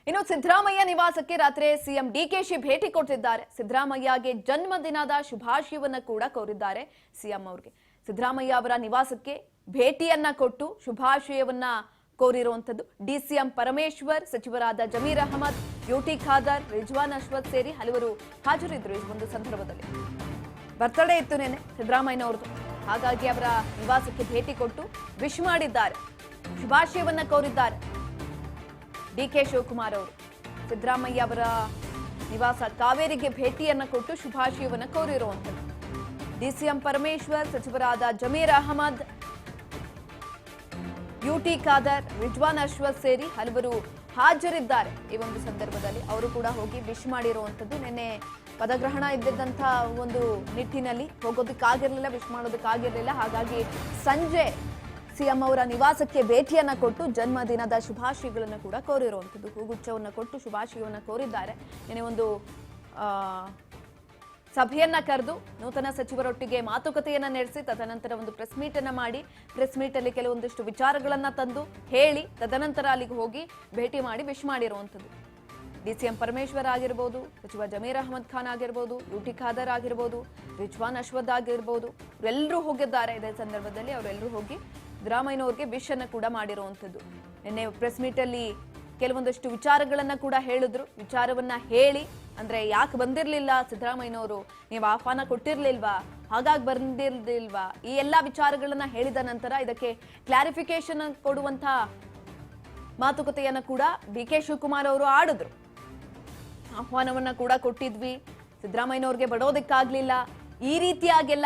ಇನ್ನು ಸಿದ್ದರಾಮಯ್ಯ ನಿವಾಸಕ್ಕೆ ರಾತ್ರಿ ಸಿಎಂ ಡಿಕೆಶಿ ಭೇಟಿ ಕೊಟ್ಟಿದ್ದಾರೆ. ಸಿದ್ದರಾಮಯ್ಯಗೆ ಜನ್ಮದಿನದ ಶುಭಾಶಯವನ್ನ ಕೂಡ ಕೋರಿದ್ದಾರೆ ಸಿಎಂ ಅವರಿಗೆ. ಸಿದ್ದರಾಮಯ್ಯ ಅವರ ನಿವಾಸಕ್ಕೆ ಭೇಟಿಯನ್ನ ಕೊಟ್ಟು ಶುಭಾಶಯವನ್ನ ಕೋರಿರುವಂತದ್ದು ಡಿಸಿಎಂ ಪರಮೇಶ್ವರ್, ಸಚಿವರಾದ ಜಮೀರ್ ಅಹಮದ್, ಯುಟಿ ಖಾದರ್, ರಿಜ್ವಾನ್ ಅಶ್ವಥ್ ಸೇರಿ ಹಲವರು ಹಾಜರಿದ್ದರು. ಈ ಒಂದು ಸಂದರ್ಭದಲ್ಲಿ ಬರ್ತಡೇ ಇತ್ತು ನೆನೆ ಸಿದ್ದರಾಮಯ್ಯನವರದು, ಹಾಗಾಗಿ ಅವರ ನಿವಾಸಕ್ಕೆ ಭೇಟಿ ಕೊಟ್ಟು ವಿಶ್ ಮಾಡಿದ್ದಾರೆ, ಶುಭಾಶಯವನ್ನ ಕೋರಿದ್ದಾರೆ. ಡಿಕೆ ಶಿವಕುಮಾರ್ ಅವರು ಸಿದ್ದರಾಮಯ್ಯ ಅವರ ನಿವಾಸ ಕಾವೇರಿಗೆ ಭೇಟಿಯನ್ನ ಕೊಟ್ಟು ಶುಭಾಶಯವನ್ನ ಕೋರಿರುವಂತದ್ದು. ಡಿಸಿಎಂ ಪರಮೇಶ್ವರ್, ಸಚಿವರಾದ ಜಮೀರ್ ಅಹಮದ್, ಯುಟಿ ಖಾದರ್, ರಿಜ್ವಾನ್ ಅಶ್ವಥ್ ಸೇರಿ ಹಲವರು ಹಾಜರಿದ್ದಾರೆ. ಈ ಒಂದು ಸಂದರ್ಭದಲ್ಲಿ ಅವರು ಕೂಡ ಹೋಗಿ ವಿಶ್ ಮಾಡಿರುವಂತದ್ದು. ನಿನ್ನೆ ಪದಗ್ರಹಣ ಇದ್ದಿದ್ದಂಥ ಒಂದು ನಿಟ್ಟಿನಲ್ಲಿ ಹೋಗೋದಕ್ಕಾಗಿರ್ಲಿಲ್ಲ, ವಿಶ್ ಮಾಡೋದಕ್ಕಾಗಿರ್ಲಿಲ್ಲ. ಹಾಗಾಗಿ ಸಂಜೆ ಸಿಎಂ ಅವರ ನಿವಾಸಕ್ಕೆ ಭೇಟಿಯನ್ನ ಕೊಟ್ಟು ಜನ್ಮದಿನದ ಶುಭಾಶಯಗಳನ್ನು ಕೂಡ ಕೋರಿರುವಂಥದ್ದು. ಹೂಗುಚ್ಛವನ್ನು ಕೊಟ್ಟು ಶುಭಾಶಯವನ್ನು ಕೋರಿದ್ದಾರೆ. ನಿನ್ನೆ ಒಂದು ಸಭೆಯನ್ನ ಕರೆದು ನೂತನ ಸಚಿವರೊಟ್ಟಿಗೆ ಮಾತುಕತೆಯನ್ನ ನಡೆಸಿ ತದನಂತರ ಒಂದು ಪ್ರೆಸ್ ಮೀಟ್ ಅನ್ನ ಮಾಡಿ, ಪ್ರೆಸ್ ಮೀಟ್ ಅಲ್ಲಿ ಕೆಲವೊಂದಿಷ್ಟು ವಿಚಾರಗಳನ್ನ ತಂದು ಹೇಳಿ ತದನಂತರ ಅಲ್ಲಿಗೆ ಹೋಗಿ ಭೇಟಿ ಮಾಡಿ ವಿಶ್ ಮಾಡಿರುವಂಥದ್ದು. ಡಿಸಿಎಂ ಪರಮೇಶ್ವರ್ ಆಗಿರ್ಬೋದು, ಸಚಿವ ಜಮೀರ್ ಅಹಮದ್ ಖಾನ್ ಆಗಿರ್ಬೋದು, ಯುಟಿ ಖಾದರ್ ಆಗಿರ್ಬೋದು, ರಿಜ್ವಾನ್ ಅಶ್ವಥ್ ಆಗಿರ್ಬೋದು, ಇವರೆಲ್ಲರೂ ಹೋಗಿದ್ದಾರೆ. ಇದೇ ಸಂದರ್ಭದಲ್ಲಿ ಅವರೆಲ್ಲರೂ ಹೋಗಿ ಸಿದ್ದರಾಮಯ್ಯನವ್ರಿಗೆ ವಿಶ್ ಅನ್ನ ಕೂಡ ಮಾಡಿರುವಂಥದ್ದು. ನಿನ್ನೆ ಪ್ರೆಸ್ ಮೀಟ್ ಅಲ್ಲಿ ಕೆಲವೊಂದಷ್ಟು ವಿಚಾರಗಳನ್ನ ಕೂಡ ಹೇಳಿದ್ರು. ವಿಚಾರವನ್ನ ಹೇಳಿ, ಅಂದ್ರೆ ಯಾಕೆ ಬಂದಿರ್ಲಿಲ್ಲ ಸಿದ್ದರಾಮಯ್ಯನವರು, ನೀವು ಆಹ್ವಾನ ಕೊಟ್ಟಿರ್ಲಿಲ್ವಾ, ಹಾಗಾಗಿ ಬಂದಿರ್ಲಿಲ್ವಾ, ಈ ಎಲ್ಲಾ ವಿಚಾರಗಳನ್ನ ಹೇಳಿದ ನಂತರ ಇದಕ್ಕೆ ಕ್ಲಾರಿಫಿಕೇಶನ್ ಕೊಡುವಂತ ಮಾತುಕತೆಯನ್ನ ಕೂಡ ಡಿಕೆ ಶಿವಕುಮಾರ್ ಅವರು ಆಡಿದ್ರು. ಆಹ್ವಾನವನ್ನ ಕೂಡ ಕೊಟ್ಟಿದ್ವಿ, ಸಿದ್ದರಾಮಯ್ಯನವ್ರಿಗೆ ಬಡೋದಕ್ಕಾಗ್ಲಿಲ್ಲ, ಈ ರೀತಿಯಾಗೆಲ್ಲ